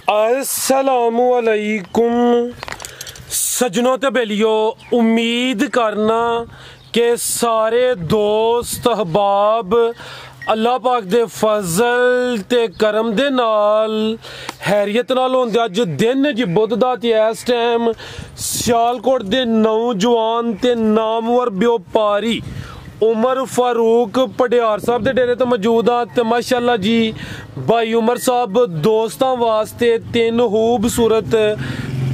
अस्सलामुअलैकुम सजनों ते बेलियो, उम्मीद करना कि सारे दोस्त अहबाब अल्लाह पाक दे फजल ते करम दे नाल हैरियत नाल होंदे। अज दिन ज बुध दा ते इस टाइम सियालकोट दे नौजवान ते नामवर व्यापारी उमर फारूक पटियार साहब के डेरे तो मौजूद हाँ। तो माशाअल्लाह जी भाई उमर साहब दोस्तों वास्ते तीन खूबसूरत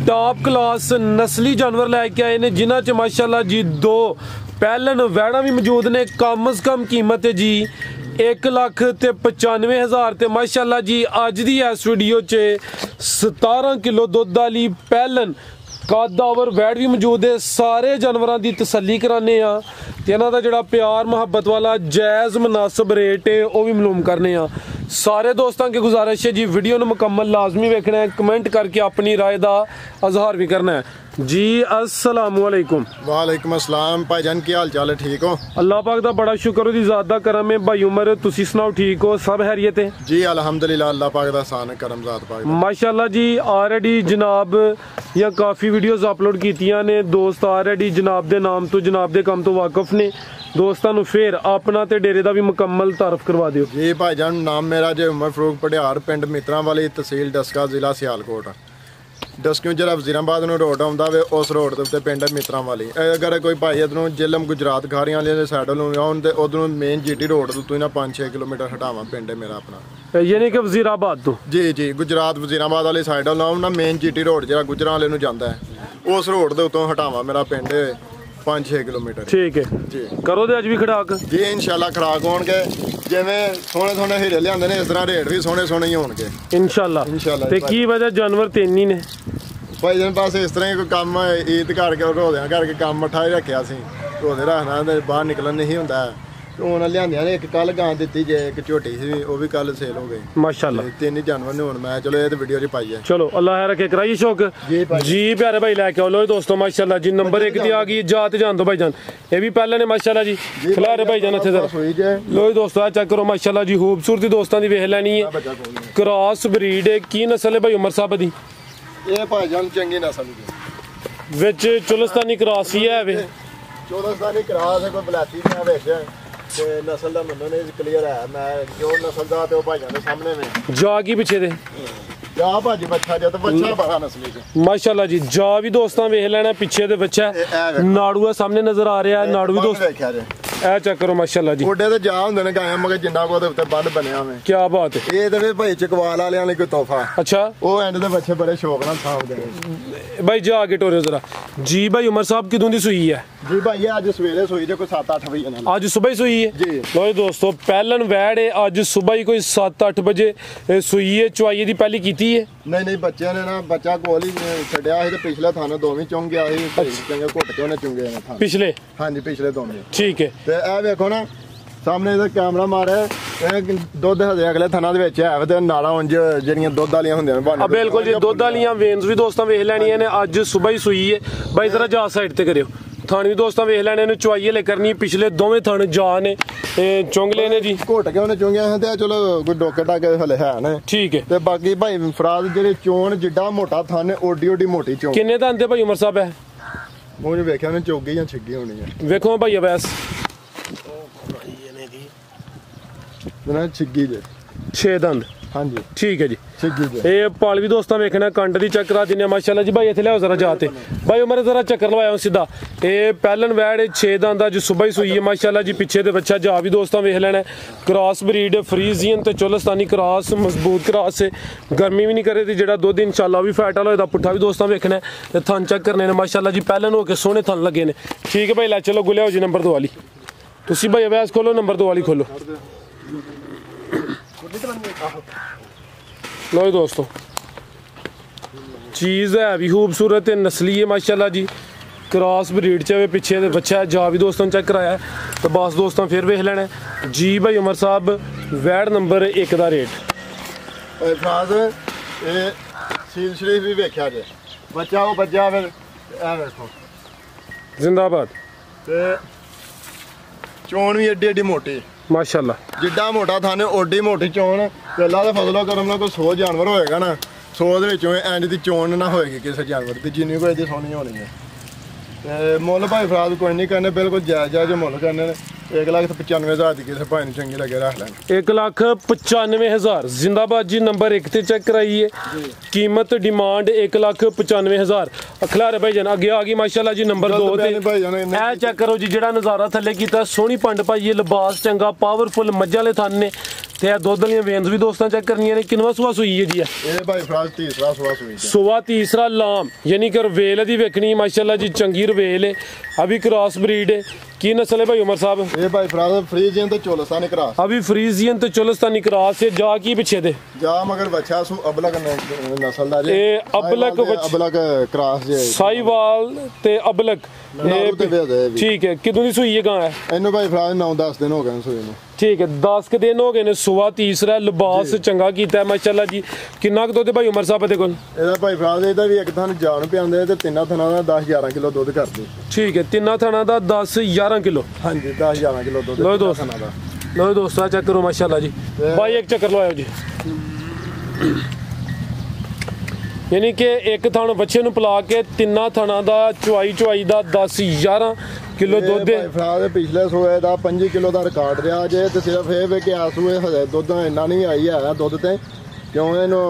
टॉप क्लास नस्ली जानवर लैके आए ने, जिन्हां च माशाअल्लाह जी दो पैलन वैड़ा भी मौजूद ने। कम अज कम कीमत है जी 1,95,000 ते माशाअल्लाह जी अज दी इस वीडियो च 17 किलो दुध वाली पैलन कादावर वैड़ भी मौजूद है। सारे जानवरों की तसल्ली कराने इन्हों का जोड़ा प्यार मुहब्बत वाला जायज़ मुनासिब रेट है वह भी मालूम करने। सारे दोस्तों की गुजारिश है जी वीडियो ने मुकम्मल लाजमी वेखना है, कमेंट करके अपनी राय का इजहार भी करना है जी। अस्सलामुअलैकुम। वालेकुम अस्सलाम भाईजान, की हाल चाल है? ठीक हो? अल्लाह पाक दा बड़ा शुक्र दी ज़ात दा करम है। भाई उमर तुसी सुनाओ, ठीक हो? सब हैरियत है जी? अल्हम्दुलिल्लाह, अल्लाह पाक दा एहसान है, करम ज़ात पाक माशाअल्लाह जी। ऑलरेडी जनाब या काफ़ी वीडियोज़ अपलोड कीतियां ने, दोस्त ऑलरेडी जनाब दे नाम तो जनाब दे काम तो वाकफ ने। दोस्तों फिर अपना ते डेरे दा भी मुकम्मल तारफ करवा दियो जी। भाईजान नाम मेरा जो उमर फारूक पटियार, पिंड मित्रां वाली, तहसील डस्का, जिला सियालकोट। डस्क्यों जरा वजीराबाद ਨੂੰ रोड आउंदा वे, उस रोड ਦੇ ਉੱਤੇ ਪਿੰਡ ਮਿੱਤਰਾਂ ਵਾਲੀ। ਅਗਰ ਕੋਈ ਭਾਈ ਇਧਰੋਂ ਜ਼ਿਲਮ ਗੁਜਰਾਤ ਖਾਰੀਆਂ ਵਾਲੇ ਸਾਈਡ ਨੂੰ ਆਉਣ ਤੇ ਉਧਰੋਂ ਮੇਨ ਜੀਟੀ ਰੋਡ ਤੋਂ ਨਾ 5-6 ਕਿਲੋਮੀਟਰ ਹਟਾਵਾਂ ਪਿੰਡ ਹੈ ਮੇਰਾ ਆਪਣਾ। ਯਾਨੀ ਕਿ ਵਜ਼ੀਰਾਬਾਦ ਤੋਂ ਜੀ ਗੁਜਰਾਤ ਵਜ਼ੀਰਾਬਾਦ ਵਾਲੀ ਸਾਈਡ ਨੂੰ ਆਉਣ ਨਾ ਮੇਨ ਜੀਟੀ ਰੋਡ ਜਿਹੜਾ ਗੁਜਰਾਂ ਵਾਲੇ ਨੂੰ ਜਾਂਦਾ ਹੈ, ਉਸ ਰੋਡ ਦੇ ਉੱਤੋਂ ਹਟਾਵਾਂ ਮੇਰਾ ਪਿੰਡ 5-6 ਕਿਲੋਮੀਟਰ। ਠੀਕ ਹੈ ਜੀ, ਕਰੋ ਤੇ ਅੱਜ ਵੀ ਖੜਾਕ ਜੀ ਇਨਸ਼ਾਅੱਲਾ ਖੜਾਕ ਹੋਣਗੇ। ਜਿਵੇਂ ਸੋਹਣੇ ਸੋਹਣੇ ਹੀਰੇ ਲਿਆਂਦੇ ਨੇ ਇਸ ਤਰ੍ਹਾਂ ਰੇਟ ਵੀ ਸੋਹਣੇ ਸੋਹਣੇ ਹੀ ਹੋਣਗੇ ਇਨਸ਼ਾਅੱਲਾ। ਤੇ ਕੀ ਵਜ੍ਹਾ ਜਾਨਵਰ ਤਿੰਨ ਹੀ ਨੇ ਭਾਈ ਜਨ? ਬਸ ਇਸ ਤਰ੍ਹਾਂ ਹੀ ਕੋਈ ਕੰਮ ਈਦ ਕਰਕੇ ਰੋਦਿਆਂ ਕਰਕੇ ਕੰਮ ਮੱਠਾ ਹੀ ਰੱਖਿਆ ਸੀ, ਰੋਦੇ ਰੱਖਣਾ ਤੇ ਬਾਹਰ ਨਿਕਲਣ ਨਹੀਂ ਹੁੰਦਾ। ਹੁਣ ਲਿਆਂਦੀਆਂ ਨੇ, ਇੱਕ ਕੱਲ ਗਾਂ ਦਿੱਤੀ ਜੇ, ਇੱਕ ਝੋਟੀ ਸੀ ਉਹ ਵੀ ਕੱਲ ਸੇਲ ਹੋ ਗਈ ਮਾਸ਼ਾਅੱਲਾ। ਤਿੰਨ ਜਾਨਵਰ ਨੇ ਹੁਣ ਮੈਂ ਚਲੋ ਇਹ ਤੇ ਵੀਡੀਓ ਚ ਪਾਈ ਹੈ। चलो अल्लाह रखे कराइए शौक जी प्यारे भाई लैके आओ। लो दोस्तों माशाअल्लाह जी नंबर 1 दी आ गई जात जान दो भाईजान, ये भी पहले ने माशाअल्लाह जी खिलारे भाईजान इत्थे जरा। लो दोस्तों चेक करो माशाअल्लाह जी खूबसूरती दोस्तों दी वेख लैनी है। क्रॉस ब्रीड है, की नस्ल है भाई उमर साहब दी? ये भाईजान चंगी नस्ल दी विच चुलस्तानी क्रॉस ही है वे, चुलस्तानी क्रॉस है, कोई बलाती ना विच ते नस्ल दा मैनूं नहीं क्लियर है। मैं जो नस्ल दा ते ओ भाईजान दे सामने में जा की पीछे दे जा भाजी बच्चा जद बच्चा बड़ा नस्ली च माशाअल्लाह जी। जा भी दोस्तों वेख लेना, पीछे दे बच्चा नाड़ू सामने नजर आ रहा है। नाड़ू भी दोस्त ए चेक करो माशाअल्लाह जी। ओडे ते जा हुंदे ने गायां मगर जिन्ना को दे उत्ते बंद बनया में। क्या बात है? ये ते भाई चकवाल वालियां ने कोई तोहफा। अच्छा ओ एंड दे बच्चे बड़े शौक नाल सामदे ने भाई। जा आगे टोरियो जरा जी। भाई उमर साहब किदों दी सूई है जी? भाई ये आज सवेरे सूई जे कोई 7-8 बजे नाल, आज सुबह ही सूई है जी। लो दोस्तों पहलन वैड़ है, आज सुबह ही कोई 7-8 बजे सूई है। चुआई दी पहली कीती है? नहीं बच्चे ने ना बच्चा कोल ही छड्या सी ते पिछले थाने दोवें चुंग गया सी, चंगे घुट के उन्हें चुंगे ने थाने पिछले। हां जी पिछले दोवें। ठीक है ते ए देखो ना सामने इधर कैमरा मारे दुध हजे अगले थाना दे विच है ते नाला उंज जेड़ियां दुध वालियां हुंदियां ने बिल्कुल जी। दुध वालियां वेन्स भी दोस्तों वेख लैनियां ने, आज सुबह ही सूई है। भाई जरा जा साइड ते करियो, थान भी दोस्तों वेख लैने ने। चुआई ले करनी, पिछले दोवें थान जा ने चुंग लेने जी, घुट के उन्हें चुंगिया ते चलो कोई डोके टाके हले है ने। ठीक है ते बाकी भाई फराज जेड़े चोन जिड्डा मोटा थान ओडी ओडी मोटी चोन। किन्ने दा आंदे भाई उमर साहब है? मुझे वेख्या ने चोगी या छिग्गी होनी है। वेखो भाई अवैस ना छिग्गी जे 6 दंद। हाँ जी ठीक है जी। ये पाल भी दोस्तों वेखना, कंड दी चेक करा दिने माशाअल्लाह जी। भाई इत्थे लियाओ जरा जाते भाई उमर जरा चक्कर लवाया सीधा। ये पहलन वैड़ 6 दंद अज सुबह ही सूई है माशाअल्लाह जी। पीछे दे बच्चा जा भी दोस्तों वेख लेना, क्रॉस ब्रीड फ्रीजियन ते चुलस्तानी क्रॉस, मजबूत क्रॉस है, गर्मी भी नहीं करे थी। जेड़ा दुध इंशाअल्लाह भी फैट वाला होएदा, पुट्ठा भी दोस्तों वेखना है। थन चेक करने ने माशाअल्लाह जी, पहलन होके सोहने थन लगे ने। ठीक है भाई लै चलो गुलिया हो जी नंबर 2 वाली। तुसी भाई अवैस खोलो, नंबर 2 वाली खोलो। लो दोस्तों चीज़ है भी खूबसूरत है, नस्ली है माशाअल्लाह जी। क्रॉस ब्रीड च पिछे दे बच्चा है, जा भी दोस्तों चेक कराया है। तो बस दोस्तों फिर वेख लेना जी। भाई उमर साहब वैड़ नंबर 1 का रेट सील शरीफ भी वेख्या जे बच्चा वो बच्चा फिर ए देखो जिंदाबाद। चोन भी एडी एडी मोटी माशाअल्लाह, जिड्डा मोटा थाने ओडी मोटी चोन। अल्लाह दे फजलो करम नाल कोई 100 जानवर होएगा ना 100 ਦੇ ਵਿੱਚੋਂ ਐਂਡ ਦੀ ਚੋਣ ਨਾ ਹੋਏਗੀ ਕਿਸੇ ਜਾਨਵਰ ਦੀ, ਜਿੰਨੀ ਕੋਈ ਇਹਦੀ ਸੋਹਣੀ ਹੋਣੀ ਹੈ। ਤੇ ਮੁੱਲ ਭਾਈ ਫਰਾਦ ਕੋਈ ਨਹੀਂ ਕਰਨੇ, ਬਿਲਕੁਲ ਜਾਇਜ਼ ਜੋ ਮੁੱਲ ਕਰਨੇ ਨੇ। 1,95,000 ਦੀ ਕਿਸੇ ਭਾਈ ਨੂੰ ਚੰਗੀ ਲੱਗੇ ਰੱਖ ਲੈਣ। 1,95,000 ਜ਼ਿੰਦਾਬਾਦ ਜੀ। ਨੰਬਰ 1 ਤੇ ਚੈੱਕ ਕਰਾਈਏ, ਕੀਮਤ ਡਿਮਾਂਡ 1,95,000। ਅਖਲਾਰੇ ਭਾਈ ਜਾਨ ਅੱਗੇ ਆ ਗਈ ਮਾਸ਼ਾਅੱਲਾ ਜੀ। ਨੰਬਰ 2 ਤੇ ਇਹ ਚੈੱਕ ਕਰੋ ਜੀ, ਜਿਹੜਾ ਨਜ਼ਾਰਾ ਥੱਲੇ ਕੀਤਾ, ਸੋਹਣੀ ਪੰਡ ਪਾਈ ਹੈ, ਲਿਬਾਸ ਚੰਗਾ, ਪਾਵਰਫੁਲ ਮੱਝਾਂ ਵਾਲੇ ਥਣ ਨੇ ਤੇ ਇਹ ਦੁੱਧ ਵਾਲੀਆਂ ਵੇਨਸ ਵੀ ਦੋਸਤਾਂ ਚੈੱਕ ਕਰਨੀਆਂ ਨੇ। ਕਿੰਨਵਾ ਸੂਆ ਸੂਈ ਹੈ ਜੀ ਇਹ ਭਾਈ ਫਰਾਦ? ਤੀਸਰਾ ਸੂਆ ਸੂਈ। ਸੂਆ ਤੀਸਰਾ ਲਾਮ, यानी कि रवेल दी वेखनी माशाल्लाह जी, चंगी रवेल है, अभी क्रॉस ब्रीड है। की नस्ल है भाई उमर साहब? ये भाई फराद फ्रीजियन ते चोलस्तानी क्रॉस। अभी फ्रीजियन ते चोलस्तानी क्रॉस है। जा की पीछे दे जा मगर बच्चा सु अबलक नस्ल दा जे, ए अबलक क्रॉस जे साहिवाल ते अबलक। ठीक है, कितनी दी सुई है गां है? इनु भाई फराद 9-10 दिन हो गए सुई नु। ठीक है, 10 के दिन हो गए ने। सुआ तीसरा, लिबास चंगा कीता है माशाल्लाह जी। किन्ना क दुध भाई उमर साहब दे कोल? एदा भाई फराद एदा भी एक थन जान पियांदे ते तिन्ना थना दा 10-11 किलो दुध करदे। ठीक है, तिन्ना थना दा 10-11 किलो। हां जी, 10-11 किलो दुध। लो दोस्त, लो दोस्तों चेक करो माशाल्लाह जी। भाई एक चक्कर लो आयो जी। यानी कि एक थन बच्चे नु पिला के तिन्ना थना दा चुआई दा 10-11 किलो दुध है। फराद पिछले सूए दा 25 किलो दा रिकॉर्ड रहा जे, ते सिर्फ ये वे कि आसूए हजे दुध इन्ना नहीं आई है दुध ते, क्यों इहनू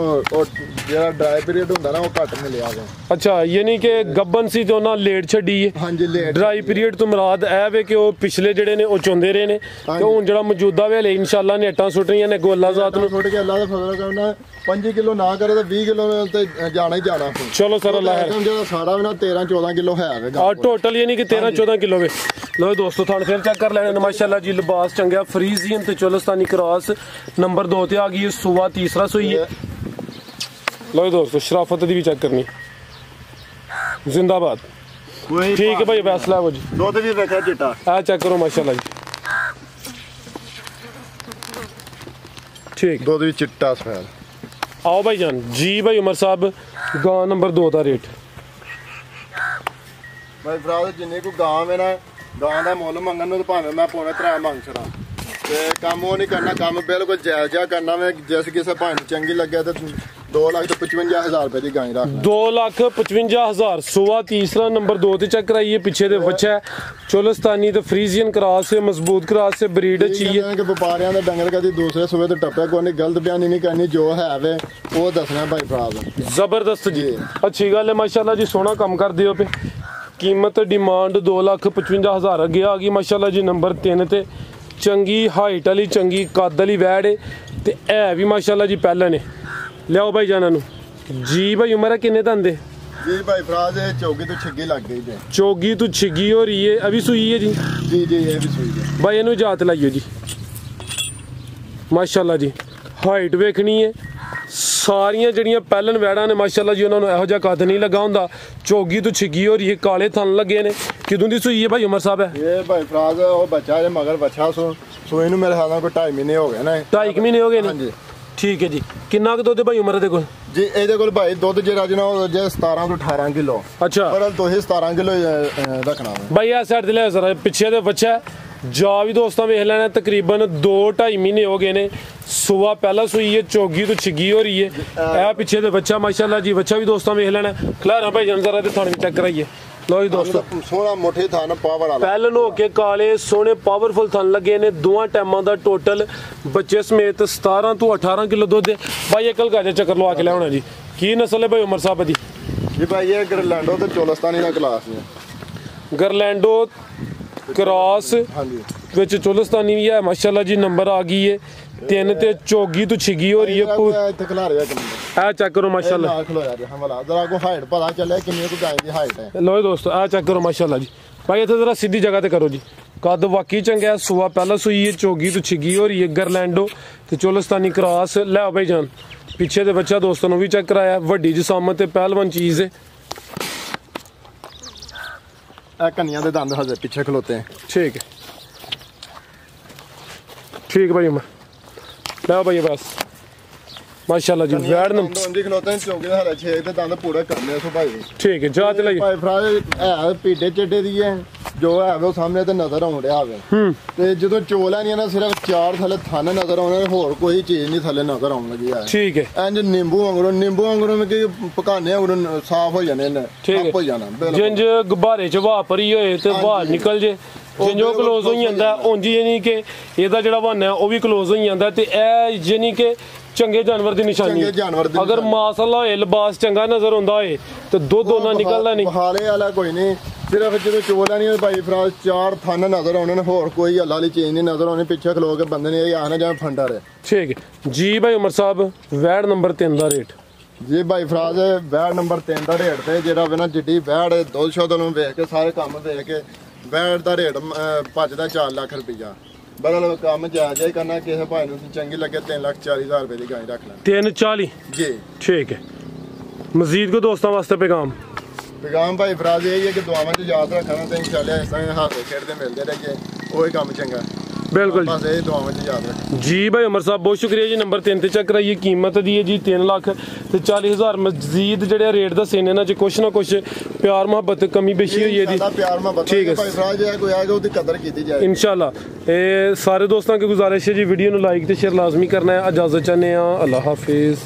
जेड़ा ड्राई पीरियड हुंदा ना वो घट मिलिया है। अच्छा, यानी कि गब्बन सी तो ना लेट छड्डी है। हां जी, लेट। ड्राई पीरियड तो मुराद है वे कि वो पिछले जेड़े ने वो चोंदे रहे ने, कि हुन जेड़ा मौजूदा वे इंशाल्लाह नेटां सुट रहीਆਂ ने गोला जात नु सुट के अल्लाह दा फजल करना 25 किलो ना करे तो 20 किलो ते जाना ही जाना। चलो सर अल्लाह है जेड़ा सारा ना 13-14 किलो है और टोटल यानी कि 13-14 किलो वे। लो दोस्तों थान फिर चेक कर लेने माशाल्लाह जी। लिबास चंगा, फ्रीजियन ते चोलस्तानी क्रॉस। नंबर 2 ते आ गई सुआ तीसरा सुई है। लो दोस्तों शराफत दी भी चेक करनी, जिंदाबाद। ठीक है भाई, फैसला है वो जी। दुध भी देखा चिट्टा, आ चेक करो माशाल्लाह जी। ठीक, दुध भी चिट्टा सफेद। आओ भाई जान जी। भाई उमर साहब गां नंबर 2 का रेट भाई फराद जिन्नी को गां में ना गां का मुल मंगन तो भावे मैं 3.5 मंग छड़ा, ते काम वो नहीं करना, काम बिल्कुल जायज करना। मैं जिस किसी भाई चंगी लगे तो 2,55,000 रुपए की गाय रख। 2,55,000। सुआ तीसरा, नंबर 2 ते चेक कराइए। पीछे दे बच्चा चोलस्तानी ते फ्रीजियन क्रॉस से, मजबूत क्रॉस से, ब्रीड अच्छी है। कि व्यापारियों दे डंगर कदी दूसरे सूबे तो टप्पे को नहीं, गलत बयानी नहीं करनी, जो है वे वो दसना भाई फराद। जबरदस्त जी, अच्छी गल है माशाल्लाह जी। सोना कम कर दियो पे। कीमत डिमांड 2,55,000 अगे आ गई माशाल्लाह जी। नंबर 3 ते चंगी हाइट वाली, चंगी कद वाली वैड़ है ते है भी माशाल्लाह जी पहले ने। लियाओ भाई जाना नु जी। भाई उम्र किन्ने दंद है जी? भाई फराज चौगी तो छिगी लग गई है। चौगी तो छिगी हो रही है, अभी सुई है जी? जी जी, ये भी सुई है भाई। इन्हू जात लाइयो जी माशाल्लाह जी। हाइट वेखनी है, सारियां जड़ियां पहलन वैड़ा ने माशाल्लाह जी, उन्होंने यहो जिहा कद नहीं लगा हुंदा। चौगी तो छिगी हो रही है, काले थन लगे ने। किदों दी सुई है भाई उमर साहब? है ये भाई फराज वो बच्चा है, मगर बच्चा सुई नूं मेरे ख्याल नाल कोई 2.5 महीने हो गए ना। 2.5 महीने हो गए ने। ठीक है जी। किन्ना क दुध भाई उमर दे कोल? जी ਇਹਦੇ ਕੋਲ ਭਾਈ ਦੁੱਧ ਜਿਹੜਾ ਜਨਾ ਉਹ ਜੇ 17 ਤੋਂ 18 ਕਿਲੋ। अच्छा, पर ਤੁਸੀਂ 17 ਕਿਲੋ ਰੱਖਣਾ ਹੈ भाई। आ साइड ते ले जरा पीछे दे बच्चा जा भी दोस्तों वेख लेना। तकरीबन 2-2.5 महीने हो गए ने। सुबह पहला सुई है, चौगी तो छिगी हो रही है। ए पीछे दे बच्चा माशाल्लाह जी, बच्चा भी दोस्तों वेख लेना। खलारा भाई जान जरा ते थान चेक कराइए। लो जी दोस्तों, सोना मोटे थान पावर वाला पहलन हो के काले सोने पावरफुल थन लगे ने। दोवां टाइमां दा टोटल बच्चे समेत 17 तो 18 किलो दुध है भाई। एक हल्का जिहा चक्कर लवा के लियाना जी। की नस्ल है भाई उमर साहब दी? जी भाई ये गरलैंडो ते चोलस्तानी दा क्लास है। गरलैंडो क्रॉस हां जी, विच चोलस्तानी भी है माशाल्लाह जी। नंबर आ गई है 3 ते चौगी तो छिगी हो रही है। इत्थे खलारे आ चेक करो माशाल्लाह। जरा को हाइट पता चले कितनी को गाय दी हाइट है। लो दोस्तों आ चेक करो माशाल्लाह जी। भाई इत्थे जरा सीधी जगह ते करो जी। कद वाकई चंगा है। सुआ पहला सुई है, चौगी तो छिगी हो रही है। गरलैंडो ते चोलस्तानी क्रॉस। ले भाई जान पीछे दे बच्चा दोस्तों ने भी चेक कराया। वड्डी जिसामत ते पहलवान चीज है। कन्या दे दंद हजे पीछे खलोते हैं। ठीक है, ठीक भाई उमर। ले भाई बस माशाल्लाह जी। वैड़ नंदी खलोते हैं, चौकी दे हरे 6 ते दंद पूरे करने सो भाई। ठीक है, जा ते लई भाई फराज है पीटे चेटे दी है। ਜੋ ਹੈ ਉਹ ਸਾਹਮਣੇ ਤੇ ਨਜ਼ਰ ਆਉਣ ਰਿਹਾ ਹੋਵੇ ਤੇ ਜਦੋਂ ਚੋਲਾ ਨਹੀਂ ਨਾ ਸਿਰਫ 4 ਥੱਲੇ ਥਣ ਨਜ਼ਰ ਆਉਣੇ, ਹੋਰ ਕੋਈ ਚੀਜ਼ ਨਹੀਂ ਥੱਲੇ ਨਜ਼ਰ ਆਉਣ ਲੱਗੀ ਹੈ। ਠੀਕ ਹੈ। ਇੰਜ ਨਿੰਬੂ ਵਾਂਗੂ ਮੈਂ ਕਿ ਪਕਾਨੇ ਵਾਂਗੂ ਸਾਫ਼ ਹੋ ਜਾਣੇ ਨੇ, ਸਾਫ਼ ਹੋ ਜਾਣਾ। ਜਿੰਜ ਗੁਬਾਰੇ ਚ ਹਵਾ ਭਰੀ ਹੋਏ ਤੇ ਹਵਾ ਨਿਕਲ ਜੇ, ਜਿੰਜੋ ਕਲੋਜ਼ ਹੋ ਜਾਂਦਾ ਉਂਝ ਯਾਨੀ ਕਿ ਇਹਦਾ ਜਿਹੜਾ ਬਹਾਨਾ ਉਹ ਵੀ ਕਲੋਜ਼ ਹੋ ਜਾਂਦਾ। ਤੇ ਇਹ ਯਾਨੀ ਕਿ ਚੰਗੇ ਜਾਨਵਰ ਦੀ ਨਿਸ਼ਾਨੀ। ਅਗਰ ਮਾਸ਼ਾਅੱਲਾ ਹੋਏ, ਲਿਬਾਸ ਚੰਗਾ ਨਜ਼ਰ ਆਉਂਦਾ ਹੋਏ ਤੇ ਦੁੱਧ ਉਹਨਾਂ ਨਿਕਲਦਾ ਨਹੀਂ। ਹਾਲੇ ਵਾਲਾ ਕੋਈ ਨਹੀਂ, ਸਿਰਫ ਜਦੋਂ ਚੋਲਾ ਨਹੀਂ ਭਾਈ ਫਰਾਜ਼ 4 ਥਣ ਨਜ਼ਰ ਆਉਣੇ ਨੇ, ਹੋਰ ਕੋਈ ਹੱਲਾ ਵਾਲੀ ਚੀਜ਼ ਨਹੀਂ ਨਜ਼ਰ ਆਉਣੀ। ਪਿੱਛੇ ਖਲੋ ਕੇ ਬੰਦੇ ਨੇ ਇਹ ਆਣਾ ਜਾਂ ਫੰਡਰ ਹੈ। ਠੀਕ ਹੈ ਜੀ ਭਾਈ ਉਮਰ ਸਾਹਿਬ, ਵੈੜ ਨੰਬਰ 3 ਦਾ ਰੇਟ ਜੀ ਭਾਈ ਫਰਾਜ਼ ਵੈੜ ਨੰਬਰ 3 ਦਾ ਰੇਟ ਤੇ ਜਿਹੜਾ ਵੇ ਨਾ ਜਿੱਡੀ ਵੈੜ ਦੁੱਧ ਸ਼ੁੱਧ ਨੂੰ ਵੇਖ ਕੇ ਸਾਰੇ ਕੰਮ ਵੇਖ ਕੇ ਵੈੜ ਦਾ ਰੇਟ ਭੱਜਦਾ 4 ਲੱਖ ਰੁਪਈਆ। ਬਦਲ ਕੰਮ ਜਾਇਜ਼ ਕਰਨਾ, ਕਿਸੇ ਭਾਈ ਨੂੰ ਚੰਗੀ ਲੱਗੇ 3,40,000 ਰੁਪਏ ਦੀ ਗਾਂ ਰੱਖ ਲੈ। 340 ਜੀ ਠੀਕ ਹੈ। ਮਜ਼ੀਦ ਕੋ ਦੋਸਤਾਂ ਵਾਸਤੇ ਪੈਗਾਮ ਭਾਈ ਫਰਾਜ਼ ਇਹ ਹੈ ਕਿ ਦੁਆਵਾਂ 'ਚ ਯਾਦ ਰੱਖਣਾ ਤੇ ਇੰਸ਼ਾਅੱਲਾ ਇਸ ਤਰ੍ਹਾਂ ਹਾਸੇ ਖੇਡਦੇ ਮਿਲਦੇ ਰਹੇ, ਉਹੀ ਕੰਮ ਚੰਗਾ। ਬਿਲकुल बस यही दुआवां च याद रखें जी भाई उमर साहब, बहुत शुक्रिया जी। नंबर 3 ते चेक कराइए, कीमत दी है जी 3,40,000। मजीद जेड़े रेट दसे ने ना कुछ ना कुछ प्यार मुहब्बत कमी बेशी हुई है प्यार मुहब्बत ठीक है भाई फराज है, कोई आएगा उसकी कदर की जाए इंशाल्लाह। सारे दोस्तों की गुजारिश है जी, वीडियो नु लाइक ते शेयर लाजमी करना है। इजाजत चाहते हैं, अल्लाह हाफिज।